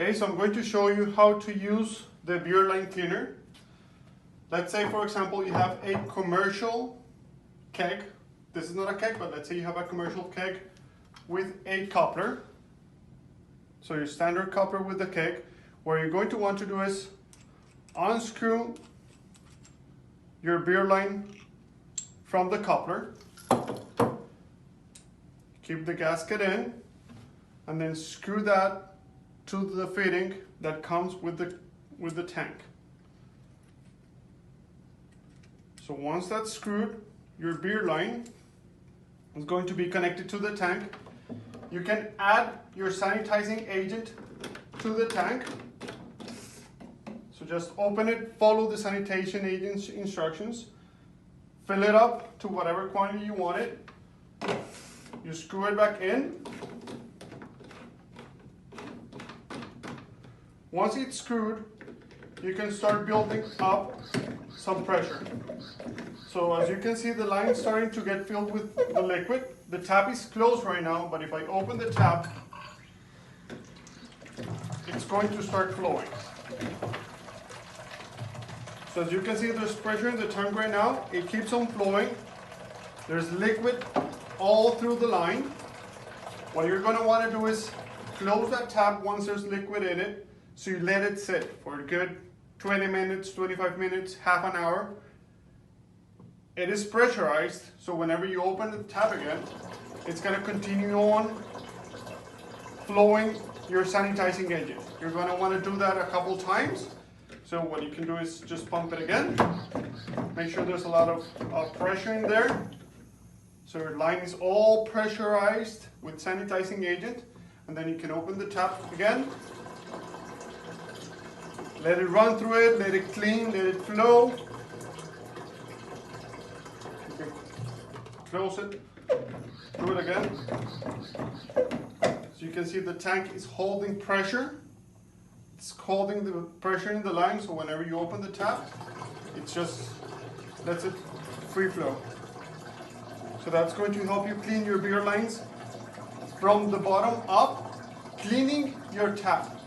Okay, so I'm going to show you how to use the beer line cleaner. Let's say, for example, you have a commercial keg. This is not a keg, but let's say you have a commercial keg with a coupler. So your standard coupler with the keg. What you're going to want to do is unscrew your beer line from the coupler. Keep the gasket in, and then screw that to the fitting that comes with the tank. So once that's screwed, your beer line is going to be connected to the tank. You can add your sanitizing agent to the tank. So just open it, follow the sanitation agent's instructions, fill it up to whatever quantity you want it. You screw it back in. Once it's screwed, you can start building up some pressure. So as you can see, the line is starting to get filled with the liquid. The tap is closed right now, but if I open the tap, it's going to start flowing. So as you can see, there's pressure in the tank right now. It keeps on flowing. There's liquid all through the line. What you're going to want to do is close that tap once there's liquid in it. So you let it sit for a good 20 minutes, 25 minutes, half an hour. It is pressurized, so whenever you open the tap again, it's going to continue on flowing your sanitizing agent. You're going to want to do that a couple times. So what you can do is just pump it again. Make sure there's a lot of pressure in there. So your line is all pressurized with sanitizing agent. And then you can open the tap again. Let it run through it, let it clean, let it flow. You can close it, do it again. So you can see the tank is holding pressure. It's holding the pressure in the line, so whenever you open the tap, it just lets it free flow. So that's going to help you clean your beer lines from the bottom up, cleaning your tap.